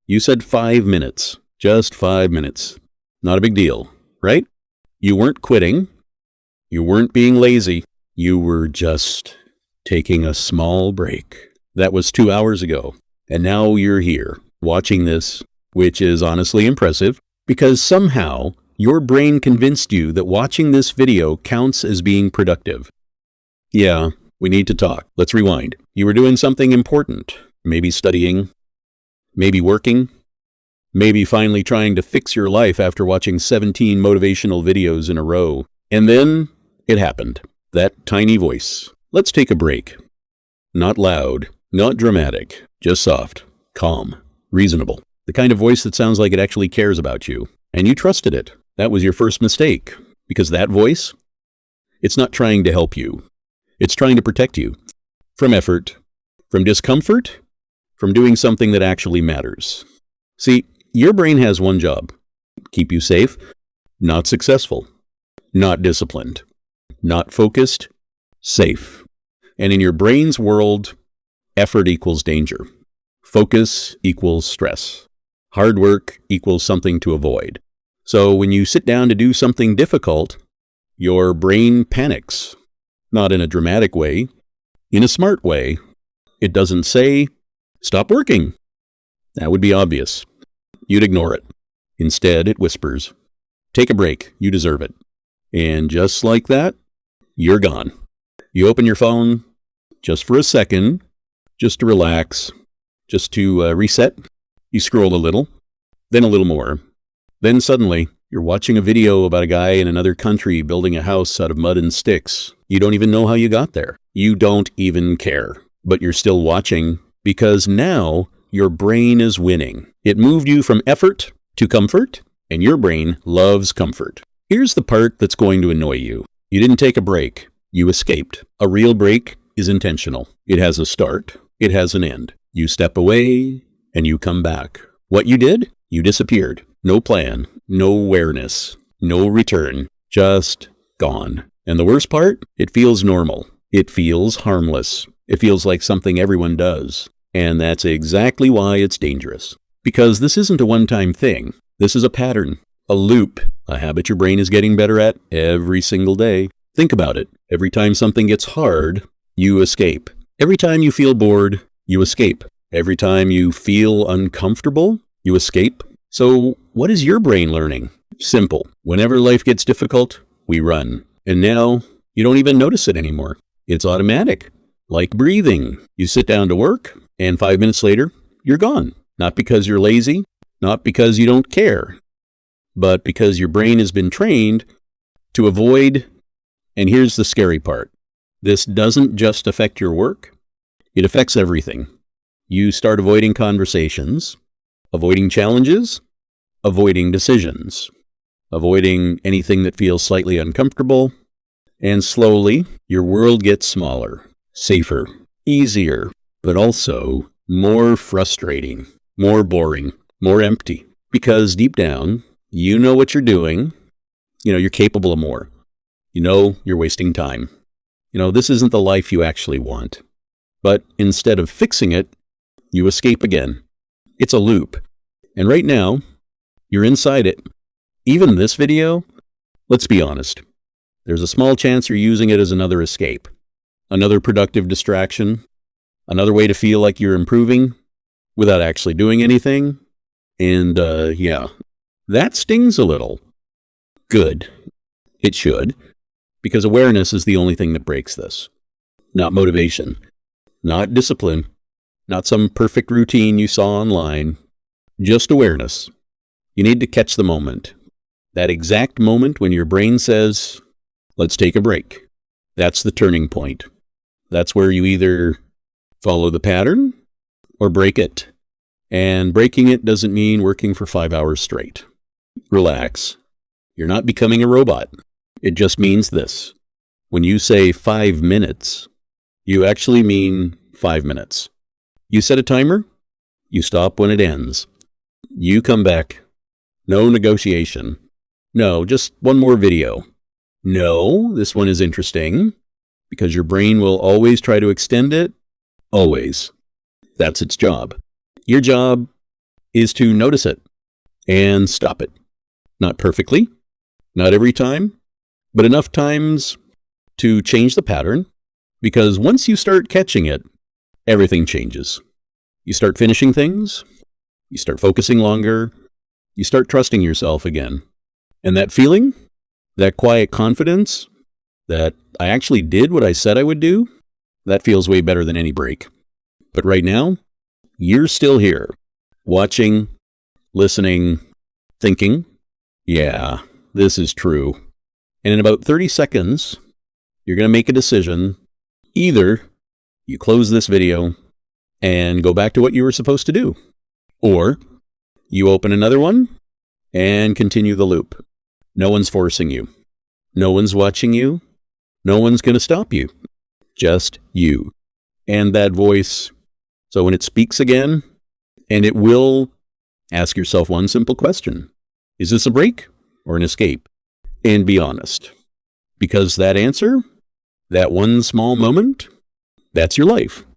You said 5 minutes. Just 5 minutes. Not a big deal, right? You weren't quitting. You weren't being lazy. You were just taking a small break. That was 2 hours ago. And now you're here, watching this, which is honestly impressive, because somehow your brain convinced you that watching this video counts as being productive. Yeah, we need to talk. Let's rewind. You were doing something important. Maybe studying. Maybe working. Maybe finally trying to fix your life after watching 17 motivational videos in a row. And then it happened. That tiny voice. Let's take a break. Not loud, not dramatic, just soft, calm, reasonable. The kind of voice that sounds like it actually cares about you. And you trusted it. That was your first mistake. Because that voice, it's not trying to help you. It's trying to protect you. From effort, from discomfort, from doing something that actually matters. See, your brain has one job. Keep you safe, not successful, not disciplined, not focused, safe. And in your brain's world, effort equals danger. Focus equals stress. Hard work equals something to avoid. So when you sit down to do something difficult, your brain panics. Not in a dramatic way, in a smart way. It doesn't say, stop working. That would be obvious. You'd ignore it. Instead, it whispers, take a break, you deserve it. And just like that, you're gone. You open your phone just for a second, just to relax, just to reset. You scroll a little, then a little more. Then suddenly, you're watching a video about a guy in another country building a house out of mud and sticks. You don't even know how you got there. You don't even care. But you're still watching because now your brain is winning. It moved you from effort to comfort, and your brain loves comfort. Here's the part that's going to annoy you. You didn't take a break. You escaped. A real break is intentional. It has a start. It has an end. You step away, and you come back. What you did? You disappeared. No plan. No awareness. No return. Just gone. And the worst part? It feels normal. It feels harmless. It feels like something everyone does. And that's exactly why it's dangerous. Because this isn't a one-time thing. This is a pattern, a loop, a habit your brain is getting better at every single day. Think about it. Every time something gets hard, you escape. Every time you feel bored, you escape. Every time you feel uncomfortable, you escape. So what is your brain learning? Simple. Whenever life gets difficult, we run. And now you don't even notice it anymore. It's automatic. Like breathing. You sit down to work, and 5 minutes later, you're gone. Not because you're lazy, not because you don't care, but because your brain has been trained to avoid. And here's the scary part. This doesn't just affect your work. It affects everything. You start avoiding conversations, avoiding challenges, avoiding decisions, avoiding anything that feels slightly uncomfortable. And slowly, your world gets smaller, safer, easier, but also more frustrating, more boring, more empty. Because deep down, you know what you're doing. You know you're capable of more. You know you're wasting time. You know this isn't the life you actually want. But instead of fixing it, you escape again. It's a loop. And right now, you're inside it. Even this video, let's be honest. There's a small chance you're using it as another escape. Another productive distraction. Another way to feel like you're improving without actually doing anything. And yeah, that stings a little. Good. It should. Because awareness is the only thing that breaks this. Not motivation. Not discipline. Not some perfect routine you saw online. Just awareness. You need to catch the moment. That exact moment when your brain says, let's take a break. That's the turning point. That's where you either follow the pattern or break it. And breaking it doesn't mean working for 5 hours straight. Relax. You're not becoming a robot. It just means this. When you say 5 minutes, you actually mean 5 minutes. You set a timer, you stop when it ends. You come back. No negotiation. No, just one more video. No, this one is interesting, because your brain will always try to extend it. Always. That's its job. Your job is to notice it and stop it. Not perfectly, not every time, but enough times to change the pattern, because once you start catching it, everything changes. You start finishing things, you start focusing longer, you start trusting yourself again. And that feeling, that quiet confidence that I actually did what I said I would do, that feels way better than any break. But right now, you're still here, watching, listening, thinking, yeah, this is true. And in about 30 seconds, you're going to make a decision. Either you close this video and go back to what you were supposed to do, or you open another one and continue the loop. No one's forcing you. No one's watching you. No one's going to stop you. Just you. And that voice. So when it speaks again, and it will, ask yourself one simple question. Is this a break or an escape? And be honest. Because that answer, that one small moment, that's your life.